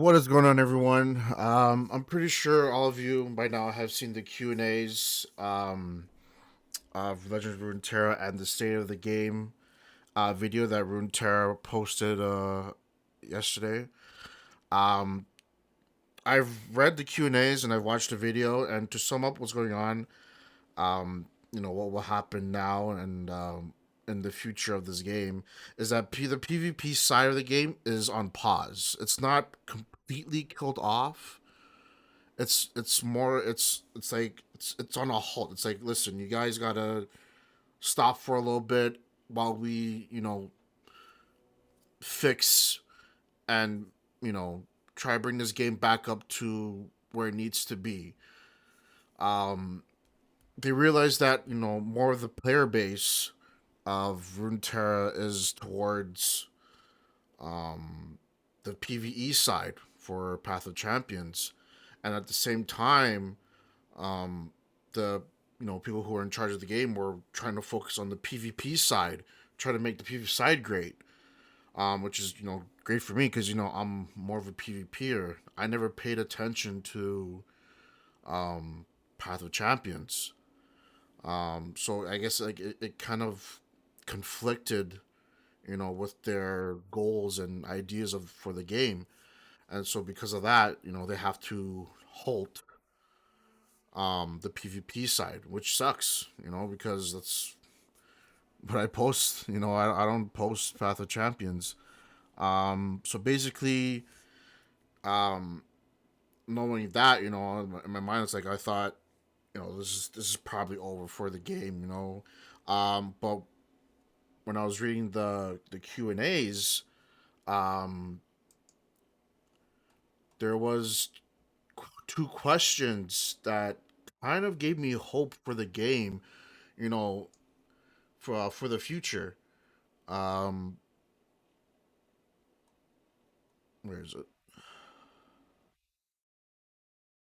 What is going on, everyone? I'm pretty sure all of you by now have seen the Q&As of Legends of Runeterra and the state of the game video that Runeterra posted yesterday. Um, I've read the Q&As and I've watched the video, and to sum up what's going on, what will happen now and in the future of this game is that the PvP side of the game is on pause. It's not completely killed off. It's more it's like it's on a halt. It's like, listen, you guys gotta stop for a little bit while we fix and you know try to bring this game back up to where it needs to be. They realize that more of the player base of Runeterra is towards the PVE side for Path of Champions, and at the same time, the people who are in charge of the game were trying to focus on the PvP side, try to make the PvP side great, which is great for me because I'm more of a PvPer. I never paid attention to Path of Champions, so I guess like it kind of conflicted, with their goals and ideas of for the game, and so because of that, they have to halt the PvP side, which sucks, because that's what I post. I don't post Path of Champions. So basically, knowing that, in my mind, it's like I thought, this is probably over for the game, but when I was reading the Q&As, um, there was two questions that kind of gave me hope for the game, you know, for the future. Um, where is it?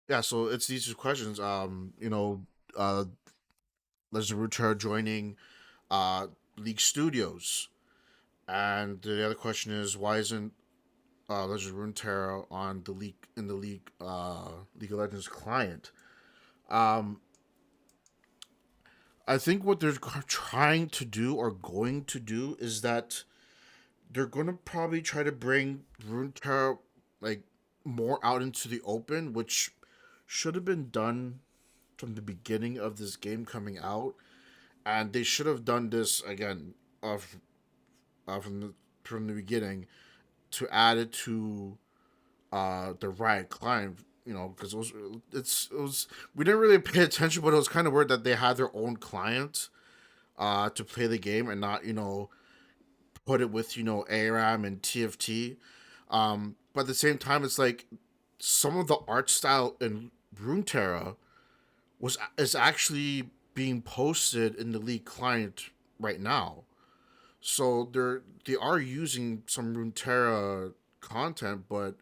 Yeah, so it's these two questions. Legend of Runeterra joining uh League Studios, and the other question is why isn't Legend of Runeterra on the league in the League of Legends client? Um, I think what they're trying to do or going to do is that they're going to probably try to bring Runeterra like more out into the open, which should have been done from the beginning of this game coming out, and they should have done this again of from the beginning to add it to the Riot client. Because it was we didn't really pay attention, but it was kind of weird that they had their own client to play the game and not put it with ARAM and TFT. But at the same time, it's like some of the art style in Runeterra was is actually being posted in the League client right now. So they are using some Runeterra content, but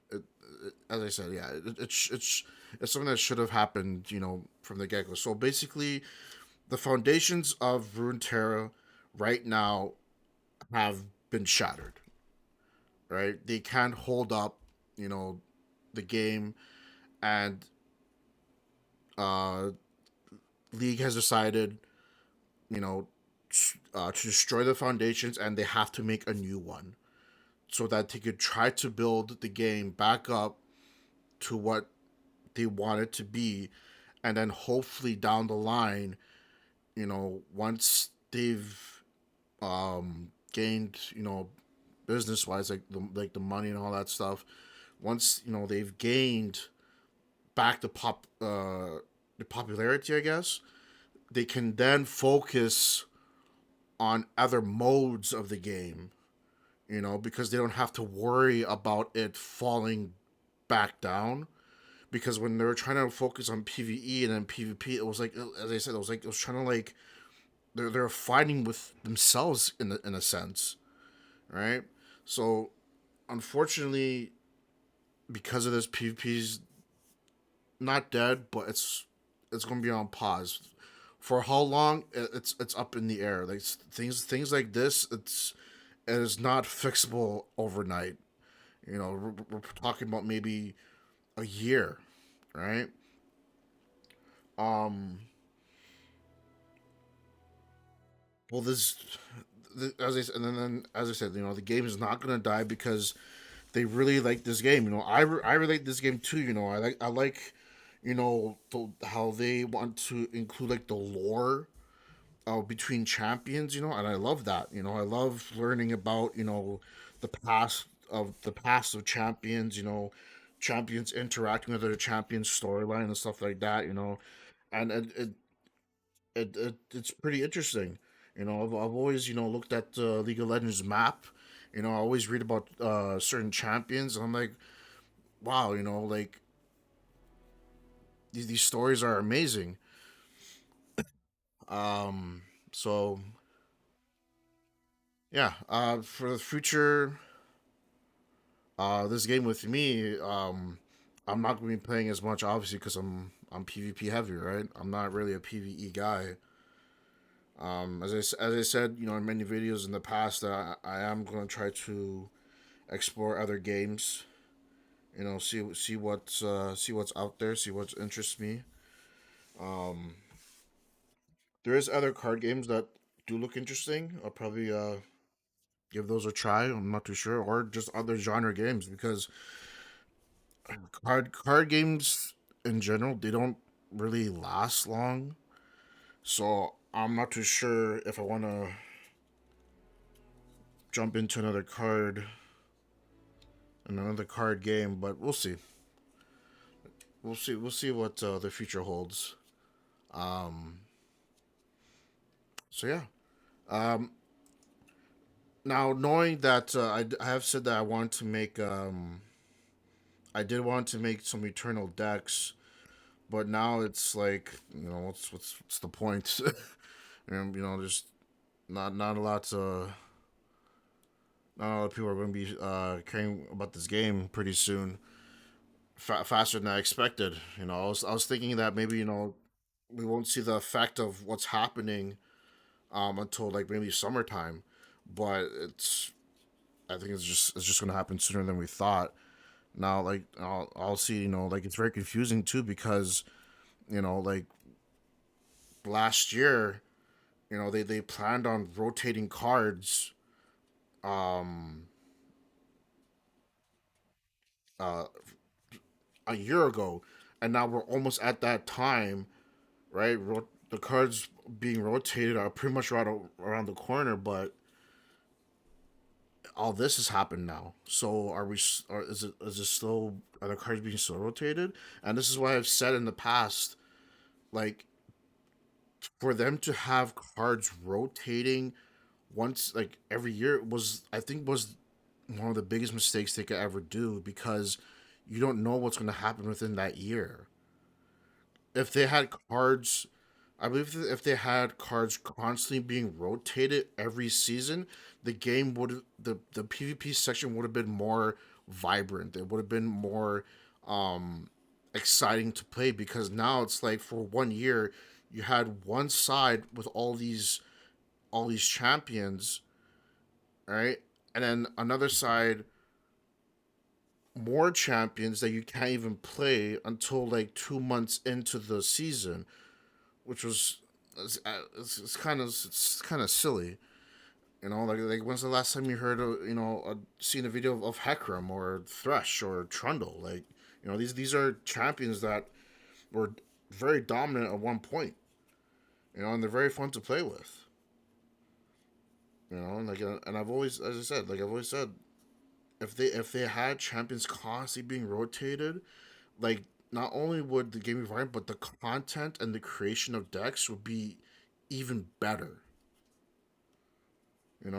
as I said, yeah, it's something that should have happened, from the get go. So basically, the foundations of Runeterra right now have been shattered. Right, they can't hold up, you know, the game, and uh, League has decided, you know, to destroy the foundations, and they have to make a new one so that they could try to build the game back up to what they want it to be, and then hopefully down the line, once they've gained, business wise, like the money and all that stuff, once they've gained back the popularity, I guess they can then focus on other modes of the game, because they don't have to worry about it falling back down. Because when they were trying to focus on PVE and then PvP, it was like, as I said, it was trying to like they're fighting with themselves in a sense, right? So unfortunately, because of this, PvP's not dead, but it's going to be on pause. For how long? It's up in the air. Like things like this, it is not fixable overnight. We're talking about maybe a year, right? Um, well, as and then as I said, the game is not gonna die because they really like this game. I relate this game too. I like how they want to include like the lore between champions. And I love that. I love learning about the past of champions. Champions interacting with other champions storyline and stuff like that. And it's pretty interesting. I've always looked at the League of Legends map. I always read about certain champions, and I'm like, wow, like these stories are amazing. Um, so yeah, for the future, this game with me, I'm not going to be playing as much, obviously, because I'm PvP heavy, right? I'm not really a PvE guy. As I said, in many videos in the past, that I am going to try to explore other games. See what's out there, see what interests me. Um, there is other card games that do look interesting. I'll probably give those a try. I'm not too sure, or just other genre games because card games in general they don't really last long. So I'm not too sure if I want to jump into another card game, but we'll see. We'll see what the future holds. Um, so yeah. Um, Now knowing that I have said that I did want to make some eternal decks, but now it's like what's the point? And there's not a lot to not a lot of people are going to be caring about this game pretty soon, faster than I expected. I was thinking that maybe we won't see the effect of what's happening until like maybe summertime, but I think it's just going to happen sooner than we thought. Now, like I'll see, like it's very confusing too because like last year, they planned on rotating cards um uh a year ago, and now we're almost at that time, right? The cards being rotated are pretty much right around the corner, but all this has happened now. So are we? Is it still are the cards being still rotated? And this is why I've said in the past, like for them to have cards rotating once like every year was I think was one of the biggest mistakes they could ever do because you don't know what's going to happen within that year. If they had cards, I believe that if they had cards constantly being rotated every season, the game would the PvP section would have been more vibrant. It would have been more um exciting to play because now it's like for 1 year you had one side with all these champions, right? And then another side more champions that you can't even play until like 2 months into the season, which was it's kind of silly. Like when's the last time you heard seen a video of Hecarim or Thresh or Trundle? Like these are champions that were very dominant at one point. And they're very fun to play with. And I've always, as I said, like I've always said, if they had champions constantly being rotated, like not only would the game be vibrant, but the content and the creation of decks would be even better.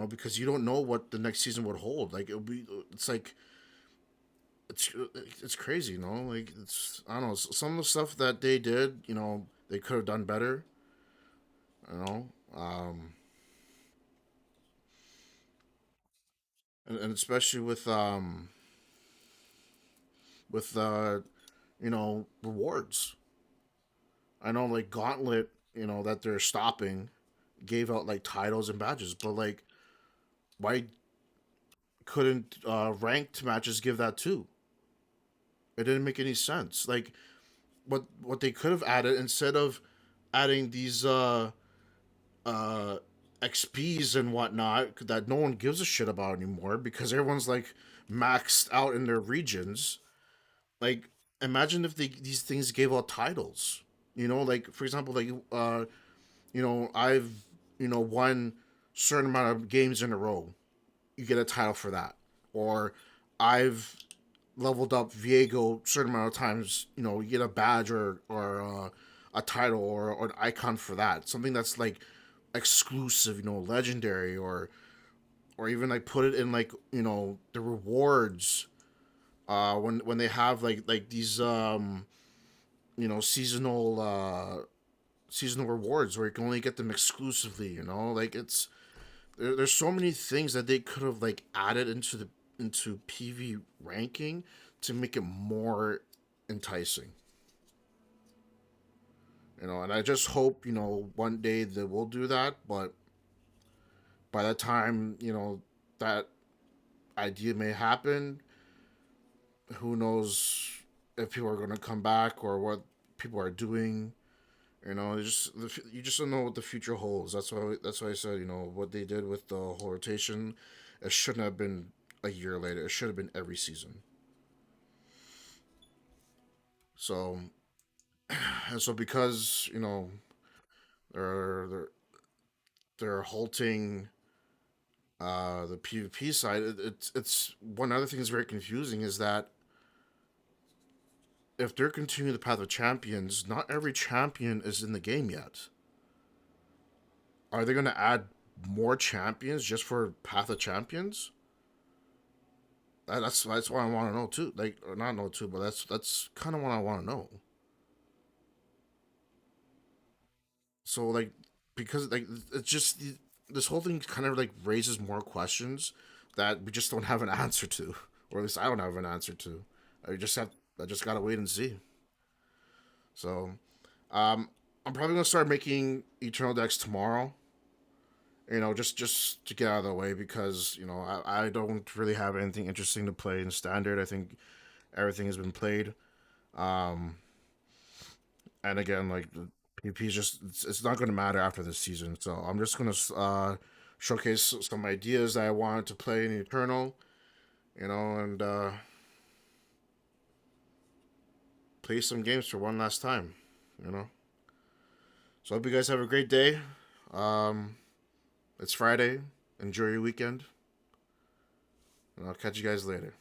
Because you don't know what the next season would hold. Like it's like it's it's crazy. Like I don't know. Some of the stuff that they did, they could have done better. You know, um, and especially with rewards. I know like Gauntlet, that they're stopping, gave out like titles and badges, but like why couldn't ranked matches give that too? It didn't make any sense. Like what they could have added instead of adding these uh XPs and whatnot that no one gives a shit about anymore because everyone's like maxed out in their regions. Like imagine if these things gave out titles. You know, like for example, like I've won certain amount of games in a row. You get a title for that. Or I've leveled up Viego certain amount of times. You get a badge or a title or an icon for that. Something that's like exclusive, legendary, or even like put it in like the rewards. When they have like these seasonal rewards where you can only get them exclusively. Like there's so many things that they could have like added into PV ranking to make it more enticing. And I just hope one day they will do that. But by the time that idea may happen, who knows if people are going to come back or what people are doing. You just don't know what the future holds. That's why I said what they did with the whole rotation. It shouldn't have been a year later. It should have been every season. So and so because they're they're, they're halting the PvP side. It's one other thing that's very confusing is that if they're continuing the path of champions, not every champion is in the game yet. Are they going to add more champions just for path of champions? That's what I want to know too. Like, or not know too, but that's kind of what I want to know. So like, because like it's just this whole thing kind of like raises more questions that we just don't have an answer to, or at least I don't have an answer to. I just gotta wait and see. So, um, I'm probably gonna start making Eternal decks tomorrow. Just to get out of the way because I don't really have anything interesting to play in standard. I think everything has been played. Um, and again, like the PvP is just it's not going to matter after this season. So I'm just gonna showcase some ideas that I wanted to play in Eternal, and play some games for one last time. You know. So I hope you guys have a great day. Um, it's Friday. Enjoy your weekend, and I'll catch you guys later.